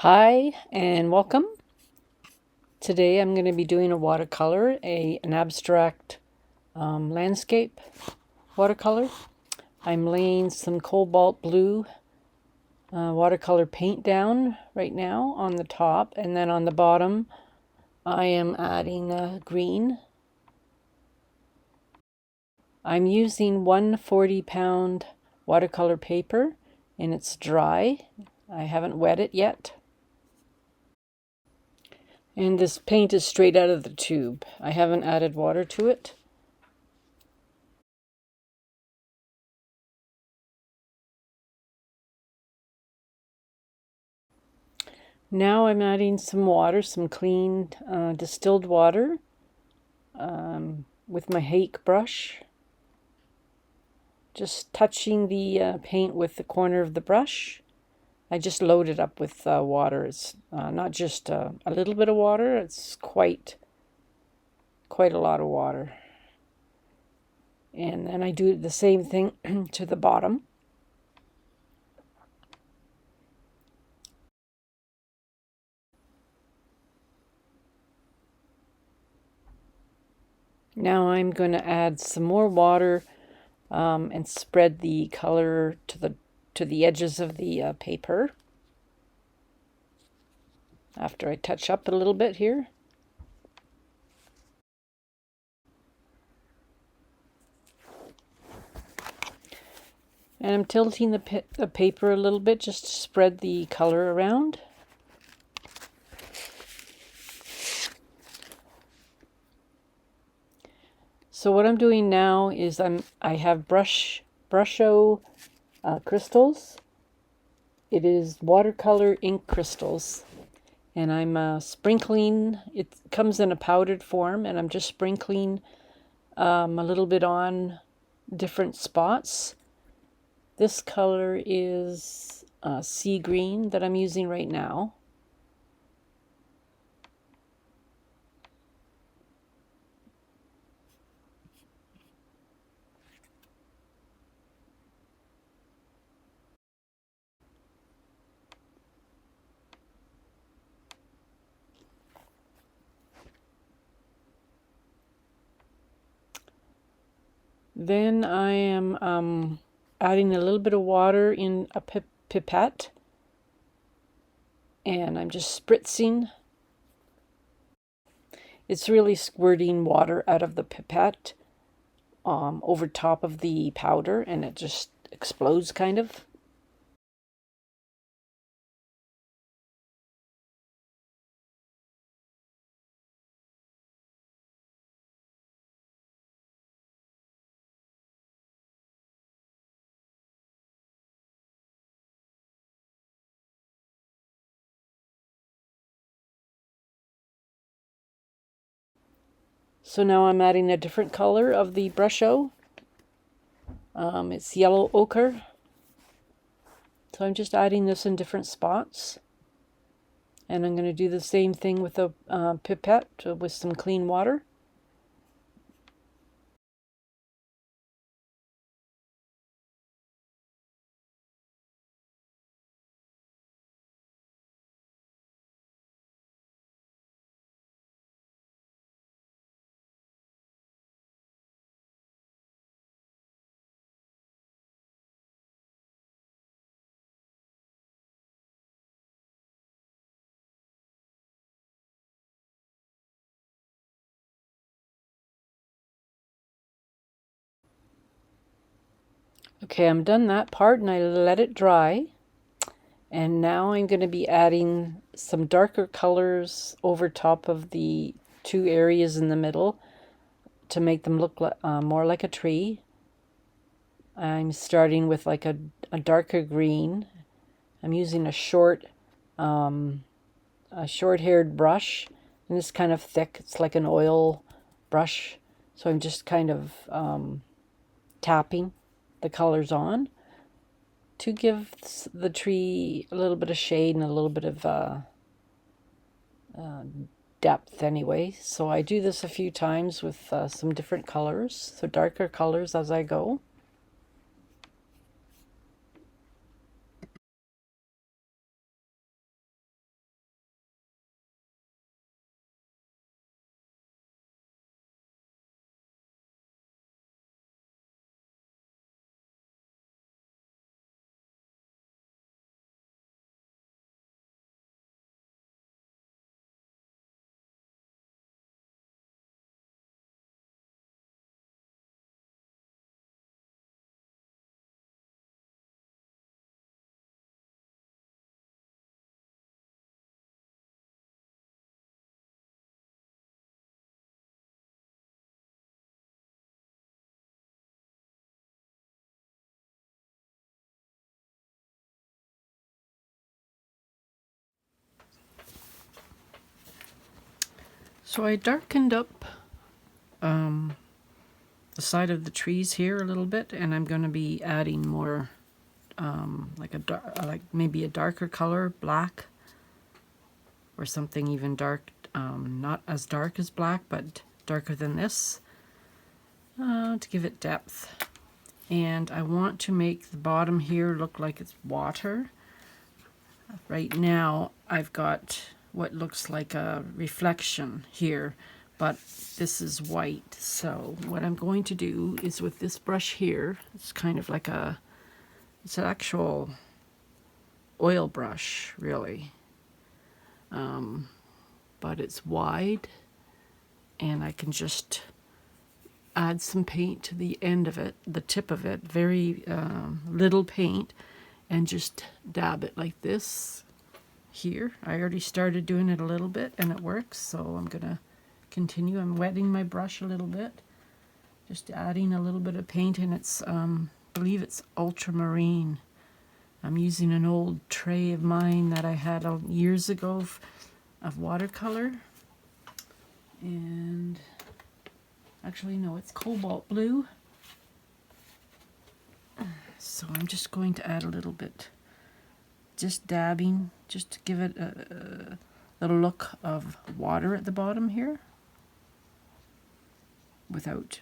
Hi and welcome. Today I'm going to be doing a watercolor, an abstract landscape watercolor. I'm laying some cobalt blue watercolor paint down right now on the top, and then on the bottom I am adding green. I'm using 140-pound watercolor paper and it's dry. I haven't wet it yet. And this paint is straight out of the tube. I haven't added water to it. Now I'm adding some water, some clean distilled water with my Hake brush. Just touching the paint with the corner of the brush. I just load it up with water. It's not just a little bit of water, it's quite a lot of water. And then I do the same thing to the bottom. Now I'm going to add some more water and spread the color to the edges of the paper after I touch up a little bit here. And I'm tilting the paper a little bit just to spread the color around. So what I'm doing now is I have Brusho crystals. It is watercolor ink crystals. And I'm sprinkling, it comes in a powdered form, and I'm just sprinkling a little bit on different spots. This color is sea green that I'm using right now. Then I am adding a little bit of water in a pipette, and I'm just spritzing. It's really squirting water out of the pipette over top of the powder, and it just explodes kind of. So now I'm adding a different color of the Brusho. It's yellow ochre. So I'm just adding this in different spots. And I'm going to do the same thing with a pipette with some clean water. Okay, I'm done that part and I let it dry. And now I'm going to be adding some darker colors over top of the two areas in the middle to make them look more like a tree. I'm starting with like a darker green. I'm using a short-haired brush, and it's kind of thick. It's like an oil brush. So I'm just kind of tapping the colors on to give the tree a little bit of shade and a little bit of depth anyway. So I do this a few times with some different colors, so darker colors as I go. So I darkened up the side of the trees here a little bit, and I'm going to be adding more like maybe a darker color, black, or something even dark, not as dark as black, but darker than this, to give it depth. And I want to make the bottom here look like it's water. Right now I've got what looks like a reflection here, but this is white. So what I'm going to do is with this brush here, it's kind of like it's an actual oil brush, really. But it's wide, and I can just add some paint to the end of it, the tip of it, very little paint, and just dab it like this here. I already started doing it a little bit and it works, so I'm gonna continue. I'm wetting my brush a little bit, just adding a little bit of paint, and it's I believe it's ultramarine. I'm using an old tray of mine that I had years ago of watercolor, and actually no, it's cobalt blue. So I'm just going to add a little bit, just dabbing, just to give it a little look of water at the bottom here, without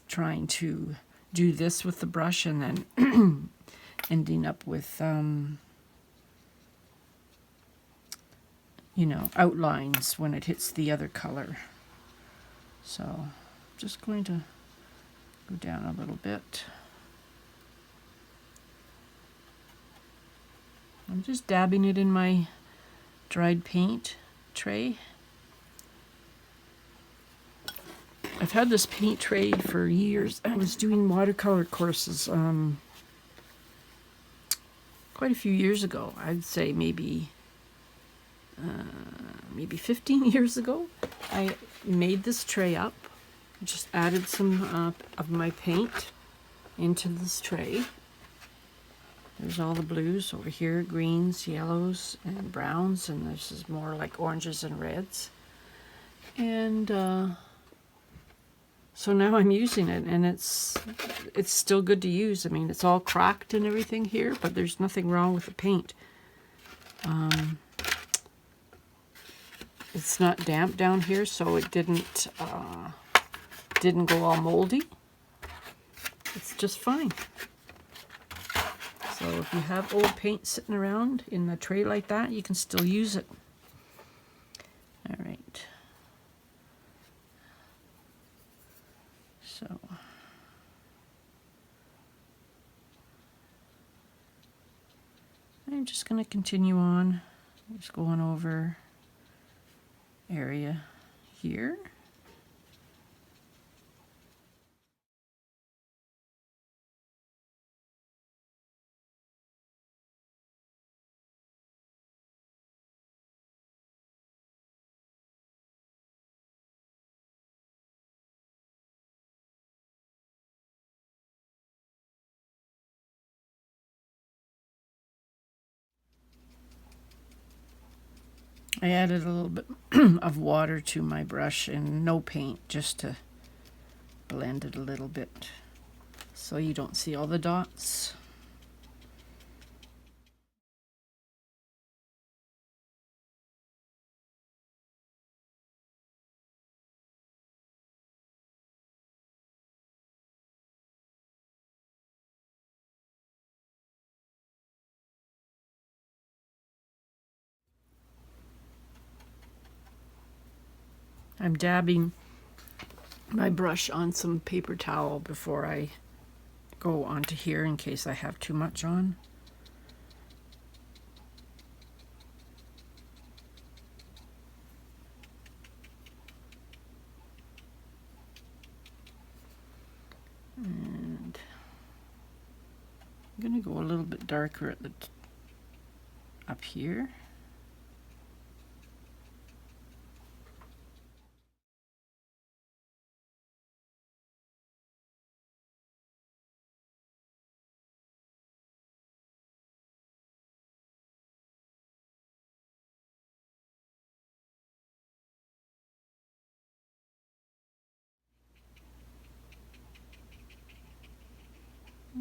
trying to do this with the brush and then ending up with you know, outlines when it hits the other color. So I'm just going to go down a little bit. I'm just dabbing it in my dried paint tray. I've had this paint tray for years. I was doing watercolor courses quite a few years ago. I'd say maybe 15 years ago. I made this tray up, just added some of my paint into this tray. There's all the blues over here, greens, yellows, and browns, and this is more like oranges and reds. And so now I'm using it, and it's still good to use. I mean, it's all cracked and everything here, but there's nothing wrong with the paint. It's not damp down here, so it didn't go all moldy. It's just fine. So if you have old paint sitting around in a tray like that, you can still use it. All right. So I'm just going to continue on, just going over area here. I added a little bit of water to my brush and no paint, just to blend it a little bit so you don't see all the dots. I'm dabbing my brush on some paper towel before I go onto here in case I have too much on. And I'm going to go a little bit darker at the up here.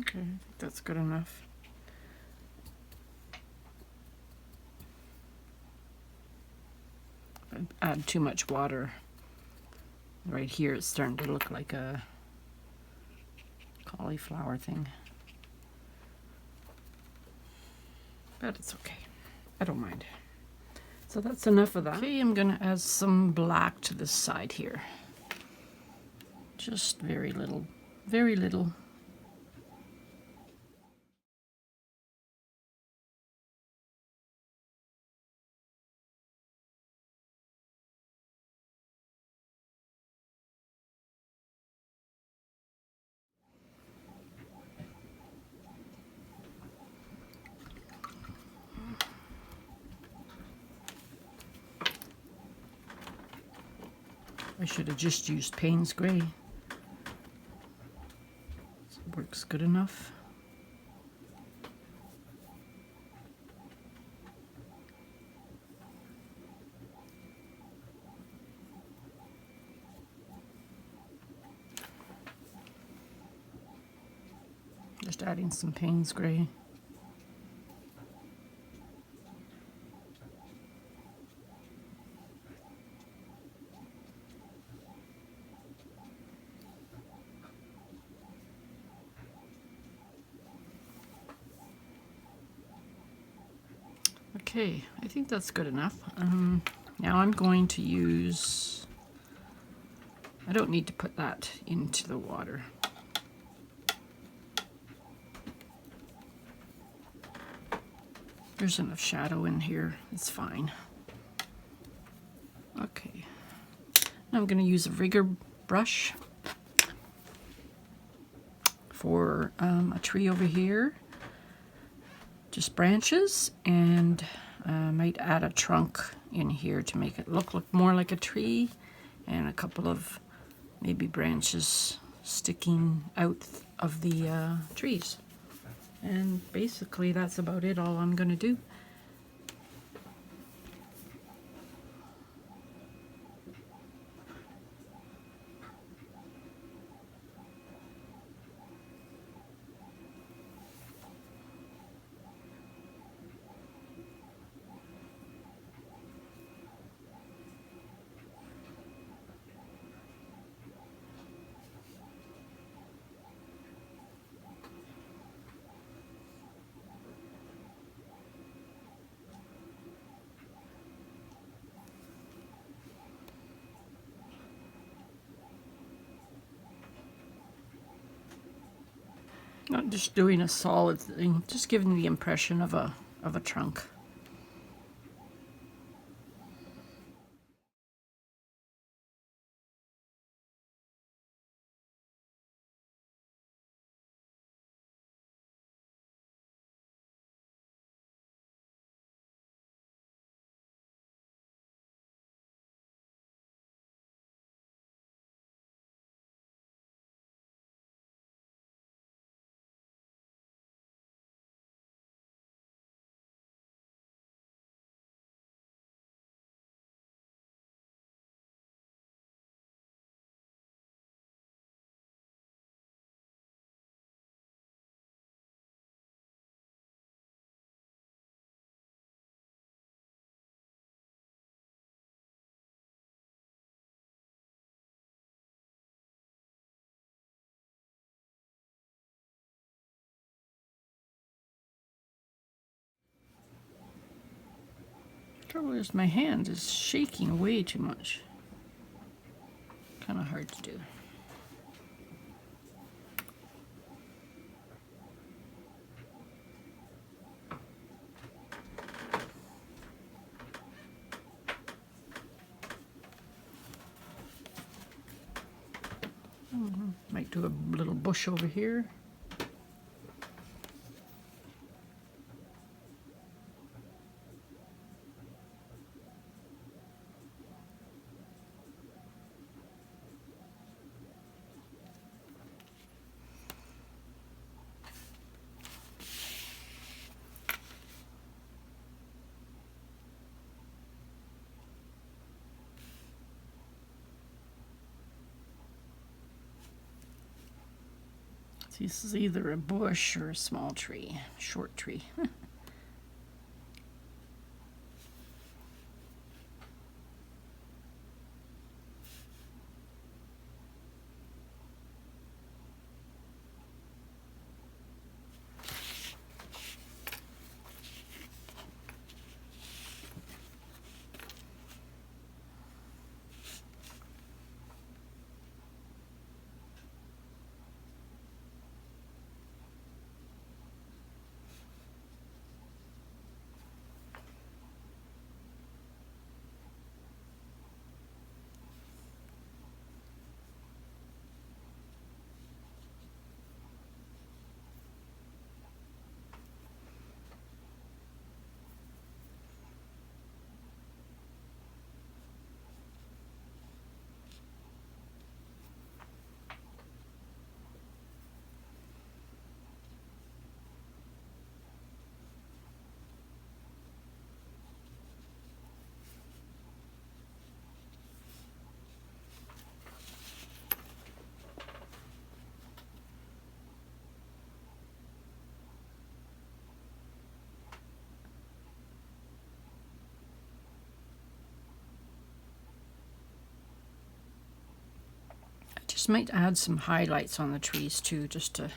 Okay, I think that's good enough. I add too much water. Right here it's starting to look like a cauliflower thing. But it's okay. I don't mind. So that's enough of that. Okay, I'm gonna add some black to this side here. Just very little, very little. I should have just used Payne's Gray. It works good enough. Just adding some Payne's Gray. Okay, I think that's good enough. Now I'm going to use, I don't need to put that into the water. There's enough shadow in here, it's fine. Okay, now I'm going to use a rigger brush for a tree over here. Just branches, and I might add a trunk in here to make it look more like a tree, and a couple of maybe branches sticking out of the trees. And basically that's about it, all I'm going to do. Not just doing a solid thing, just giving the impression of a trunk. Trouble is my hand is shaking way too much. Kind of hard to do. Might do a little bush over here. This is either a bush or a small tree, short tree. Just might add some highlights on the trees too, just to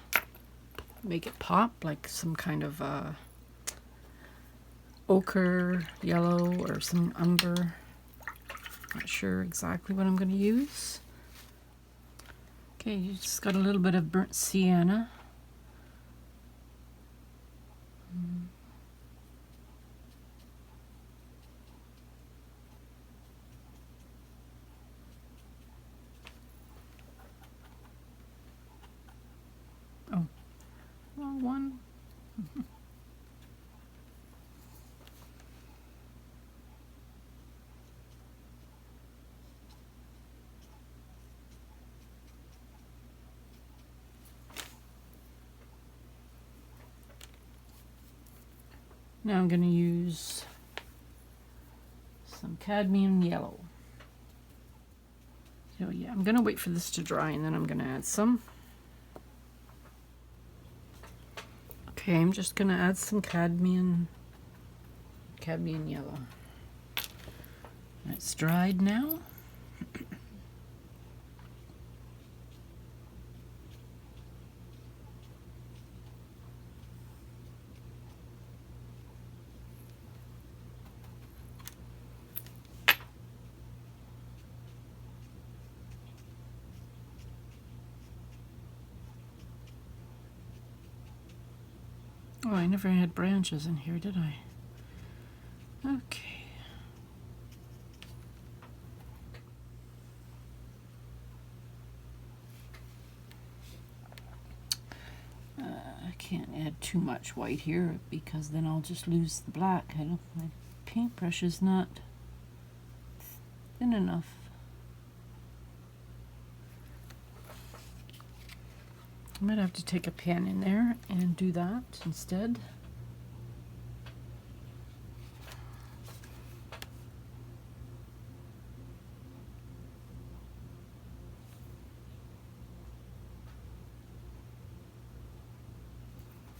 make it pop, like some kind of ochre yellow or some umber. Not sure exactly what I'm going to use. Okay, you just got a little bit of burnt sienna. Oh, wrong one. Now I'm going to use some cadmium yellow. So yeah, I'm going to wait for this to dry and then I'm going to add some. Okay, I'm just going to add some cadmium yellow. It's dried now. Oh, I never had branches in here, did I? Okay. I can't add too much white here because then I'll just lose the black. My paintbrush is not thin enough. I might have to take a pen in there and do that instead.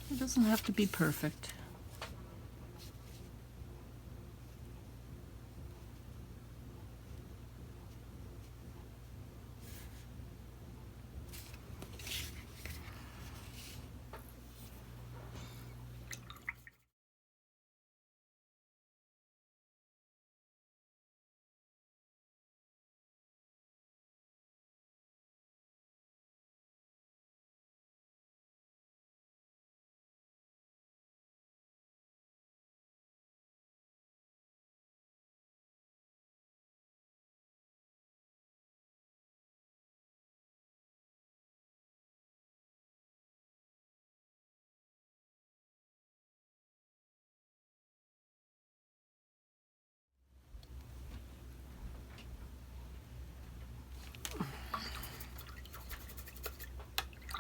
It doesn't have to be perfect.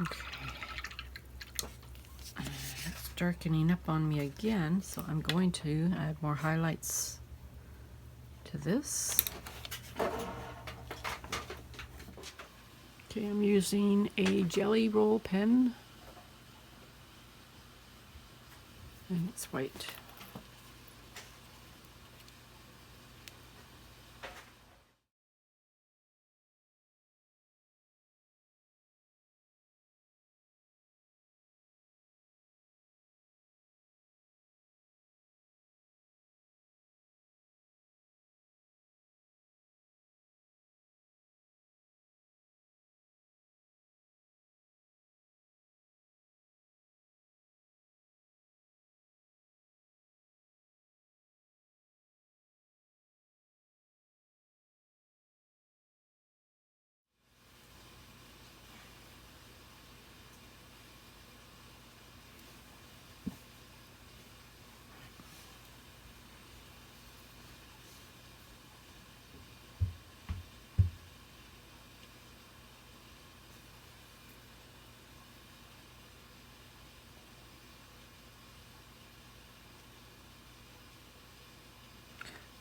Okay. It's darkening up on me again, so I'm going to add more highlights to this. Okay, I'm using a jelly roll pen And it's white.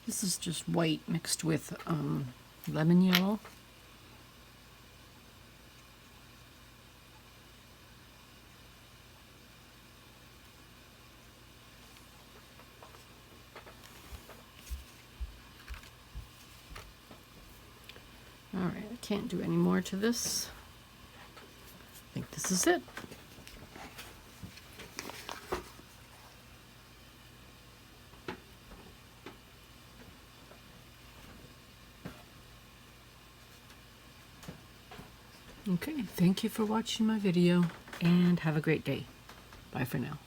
This is just white mixed with lemon yellow. All right, I can't do any more to this. I think this is it. Okay, thank you for watching my video and have a great day. Bye for now.